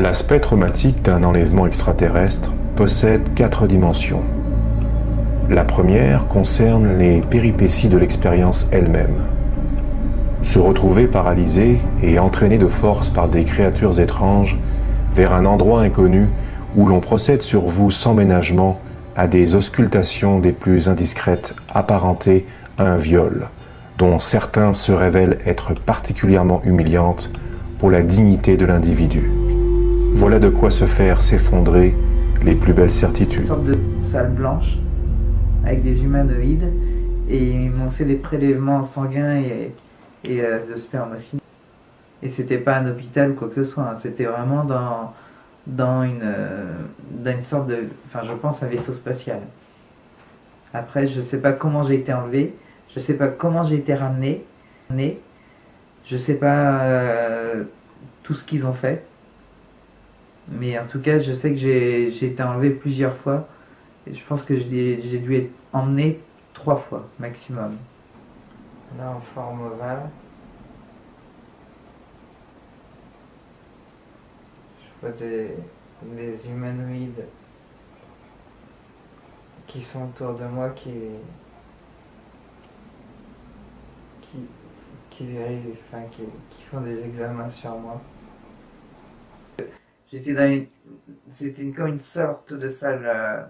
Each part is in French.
L'aspect traumatique d'un enlèvement extraterrestre possède 4 dimensions. La première concerne les péripéties de l'expérience elle-même. Se retrouver paralysé et entraîné de force par des créatures étranges vers un endroit inconnu où l'on procède sur vous sans ménagement à des auscultations des plus indiscrètes apparentées à un viol, dont certains se révèlent être particulièrement humiliantes pour la dignité de l'individu. Voilà de quoi se faire s'effondrer les plus belles certitudes. Une sorte de salle blanche avec des humanoïdes et ils m'ont fait des prélèvements sanguins et de sperme aussi. Et c'était pas un hôpital ou quoi que ce soit, hein. C'était vraiment dans une sorte de, enfin je pense un vaisseau spatial. Après je sais pas comment j'ai été enlevé, je sais pas comment j'ai été ramené, je sais pas tout ce qu'ils ont fait. Mais en tout cas, je sais que j'ai été enlevé plusieurs fois. Et je pense que j'ai dû être emmené 3 fois maximum. Là, en forme ovale. Je vois des humanoïdes qui sont autour de moi qui vérifient, enfin, qui font des examens sur moi. J'étais c'était comme une sorte de salle,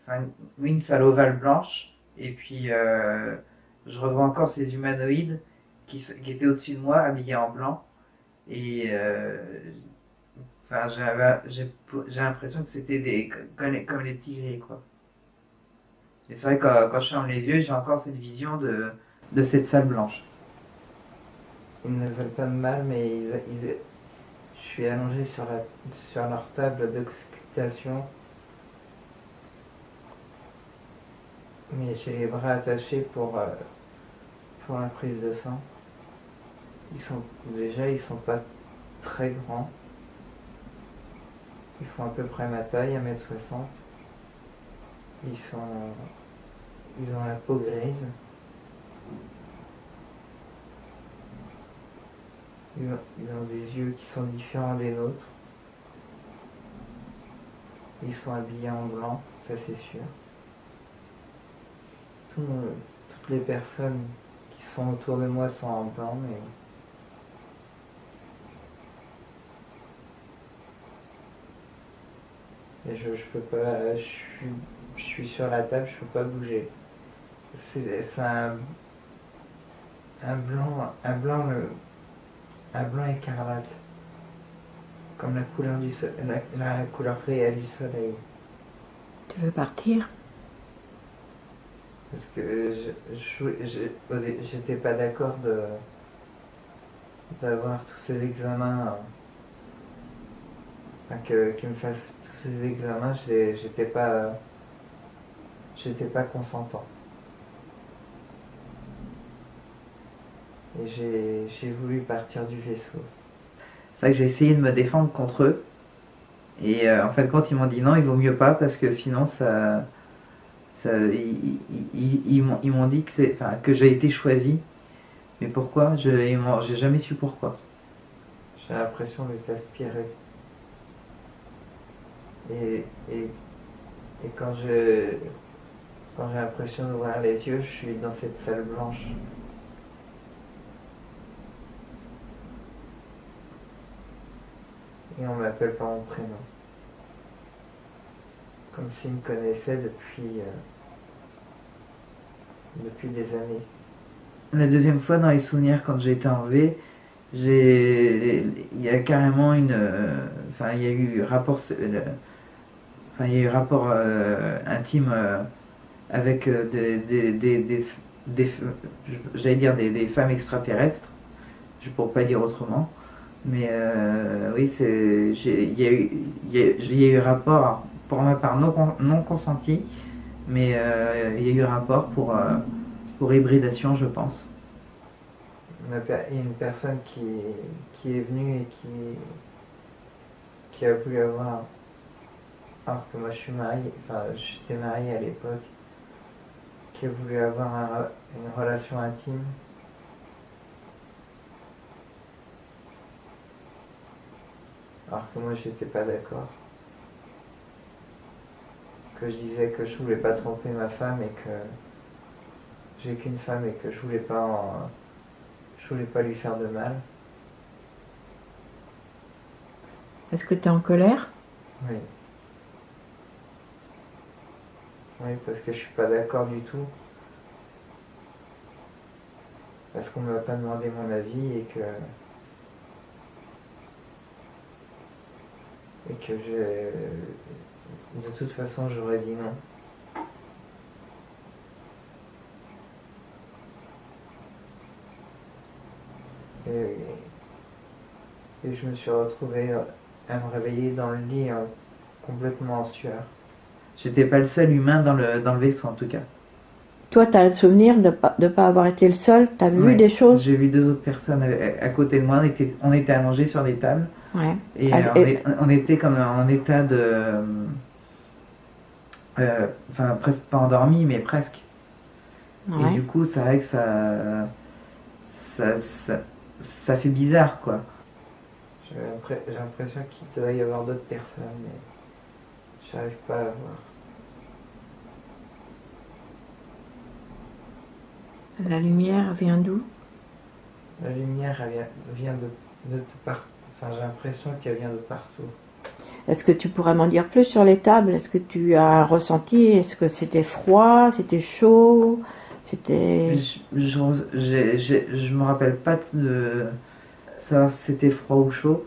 enfin, une salle ovale blanche, et puis je revois encore ces humanoïdes qui étaient au-dessus de moi, habillés en blanc, et enfin, j'ai l'impression que c'était comme les petits gris, quoi. Et c'est vrai que quand je ferme les yeux, j'ai encore cette vision de cette salle blanche. Ils ne veulent pas de mal, mais je suis allongé sur leur table d'auscultation. Mais j'ai les bras attachés pour la prise de sang. Ils sont pas très grands. Ils font à peu près ma taille, 1m60. Ils ont la peau grise. Ils ont des yeux qui sont différents des nôtres. Ils sont habillés en blanc, ça c'est sûr. Toutes les personnes qui sont autour de moi sont en blanc, mais je peux pas. Je suis sur la table, je peux pas bouger. C'est un blanc écarlate, comme la couleur la couleur réelle du soleil. Tu veux partir? Parce que j'étais pas d'accord d'avoir tous ces examens, enfin, qu'ils me fassent tous ces examens, j'étais pas consentant. Et j'ai voulu partir du vaisseau. C'est vrai que j'ai essayé de me défendre contre eux. Et en fait, quand ils m'ont dit non, il vaut mieux pas parce que sinon ils m'ont dit que j'ai été choisi. Mais pourquoi? J'ai jamais su pourquoi. J'ai l'impression d'être aspiré. Et quand j'ai l'impression d'ouvrir les yeux, je suis dans cette salle blanche. Et on m'appelle par mon prénom. Comme s'ils me connaissaient depuis des années. La deuxième fois, dans les souvenirs, quand j'ai été enlevé, il y a carrément enfin, il y a eu rapport, intime avec j'allais dire des femmes extraterrestres, pour pas dire autrement. Mais oui, il y a eu rapport, pour ma part non consenti, mais il y a eu rapport pour hybridation, je pense. Il y a une personne qui est venue et qui a voulu avoir, alors que moi je suis marié, enfin j'étais marié à l'époque, qui a voulu avoir une relation intime. alors que moi j'étais pas d'accord. Que je disais que je voulais pas tromper ma femme et que j'ai qu'une femme et que je voulais pas lui faire de mal. Est-ce que tu es en colère? Oui. Oui, parce que je suis pas d'accord du tout. Parce qu'on m'a pas demandé mon avis et que de toute façon j'aurais dit non. Et je me suis retrouvé à me réveiller dans le lit complètement en sueur. J'étais pas le seul humain dans le vaisseau en tout cas. Toi, tu as le souvenir de pas avoir été le seul? Tu as vu Ouais. des choses? J'ai vu 2 autres personnes à côté de moi. On était allongés sur des tables. Ouais. Et on était comme en état de... Enfin, presque pas endormi, mais presque. Ouais. Et du coup, c'est vrai que ça fait bizarre, quoi. J'ai l'impression qu'il doit y avoir d'autres personnes, mais j'arrive pas à voir. La lumière vient d'où? La lumière, elle vient de partout. Enfin, j'ai l'impression qu'elle vient de partout. Est-ce que tu pourrais m'en dire plus sur les tables? Est-ce que tu as ressenti? Est-ce que c'était froid? C'était chaud? C'était... Je me rappelle pas de savoir si c'était froid ou chaud.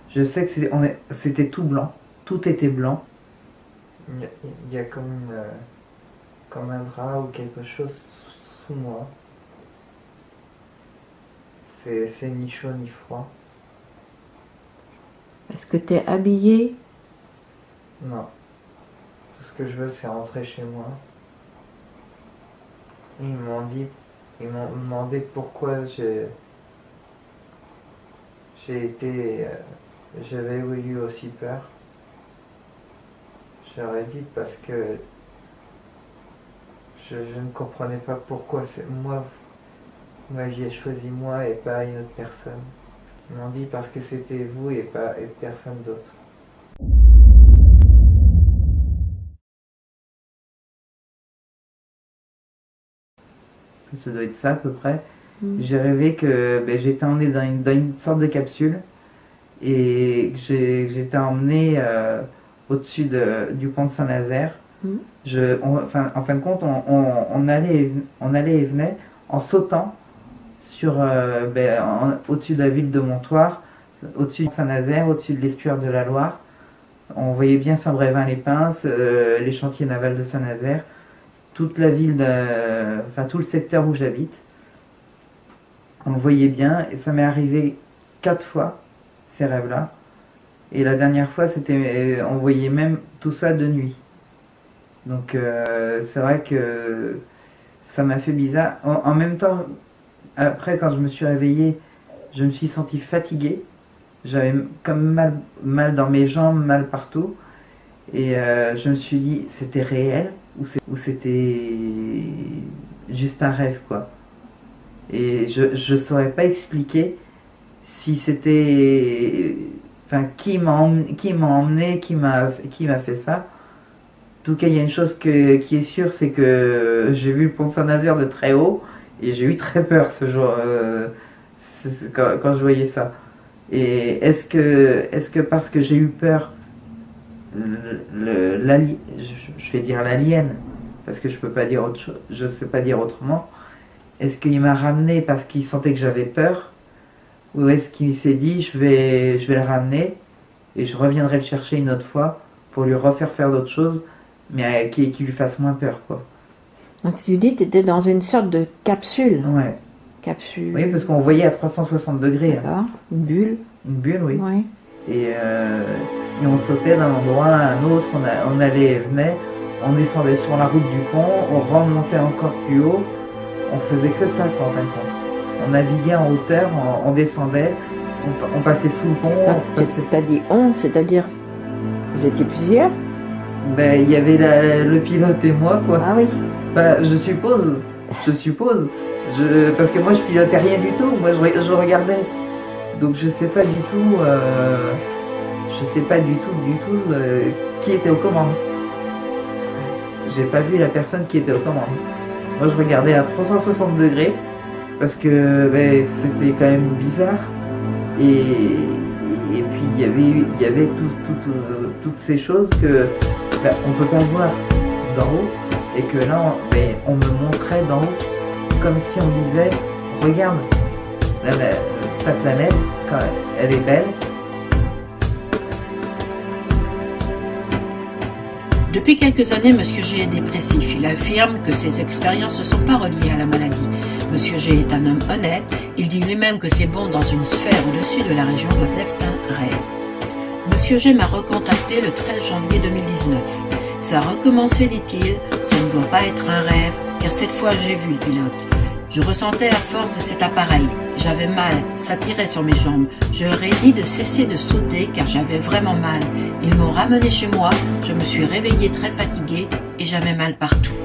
Je sais que c'était tout blanc. Tout était blanc. Il y a comme un drap ou quelque chose sous moi. C'est ni chaud ni froid. Est-ce que tu es habillé? Non. Tout ce que je veux, c'est rentrer chez moi. Ils m'ont demandé pourquoi j'avais eu aussi peur. J'aurais dit parce que je ne comprenais pas pourquoi c'est moi. Vous m'aviez choisi moi et pas une autre personne. Ils m'ont dit parce que c'était vous et personne d'autre. Ça doit être ça à peu près. J'ai rêvé que j'étais emmené dans une sorte de capsule et que j'étais emmené au-dessus du pont de Saint-Nazaire. En fin de compte, on allait et venait en sautant sur au-dessus de la ville de Montoire, au-dessus de Saint-Nazaire, au-dessus de l'estuaire de la Loire. On voyait bien Saint-Brévin-les-Pins, les chantiers navals de Saint-Nazaire, toute la ville, tout le secteur où j'habite. On le voyait bien et ça m'est arrivé 4 fois, ces rêves-là. Et la dernière fois, on voyait même tout ça de nuit. Donc c'est vrai que ça m'a fait bizarre. En même temps, après quand je me suis réveillé, je me suis senti fatigué. J'avais comme mal dans mes jambes, mal partout. Et je me suis dit, c'était réel ou c'était juste un rêve, quoi. Et je saurais pas expliquer si c'était... Enfin, qui m'a emmené, qui m'a fait ça. En tout cas, il y a une chose qui est sûre, c'est que j'ai vu le pont Saint-Nazaire de très haut et j'ai eu très peur ce jour quand je voyais ça. Et est-ce que parce que j'ai eu peur, je vais dire l'alien, parce que je peux pas dire autre chose, je sais pas dire autrement. Est-ce qu'il m'a ramené parce qu'il sentait que j'avais peur, ou est-ce qu'il s'est dit je vais le ramener et je reviendrai le chercher une autre fois pour lui refaire faire d'autres choses, mais qui lui fasse moins peur, quoi. Donc tu dis que tu étais dans une sorte de capsule. Ouais. Capsule. Oui, parce qu'on voyait à 360 degrés. D'accord. Une bulle. Une bulle, oui. Ouais. Et on sautait d'un endroit à un autre, on allait et venait, on descendait sur la route du pont, on remontait encore plus haut, on faisait que ça, quoi, en fin de compte. On naviguait en hauteur, on descendait, on passait sous le pont. Tu as dit on, c'est-à-dire vous étiez plusieurs? Il y avait le pilote et moi, quoi. Ah oui. Je suppose. Parce que moi je pilotais rien du tout, moi je regardais. Donc je sais pas du tout. Je je sais pas du tout qui était aux commandes. J'ai pas vu la personne qui était aux commandes. Moi je regardais à 360 degrés parce que c'était quand même bizarre et puis il y avait toutes ces choses que on peut pas voir d'en haut et que là on me montrait d'en haut comme si on disait regarde ta planète quand elle est belle. Depuis quelques années, Monsieur G est dépressif. Il affirme que ses expériences ne sont pas reliées à la maladie. Monsieur G est un homme honnête. Il dit lui-même que ses bonds dans une sphère au-dessus de la région doivent être un rêve. Monsieur G m'a recontacté le 13 janvier 2019. Ça a recommencé, dit-il. Ça ne doit pas être un rêve, car cette fois j'ai vu le pilote. Je ressentais la force de cet appareil. J'avais mal, ça tirait sur mes jambes. Je leur ai dit de cesser de sauter car j'avais vraiment mal. Ils m'ont ramené chez moi, je me suis réveillée très fatiguée et j'avais mal partout.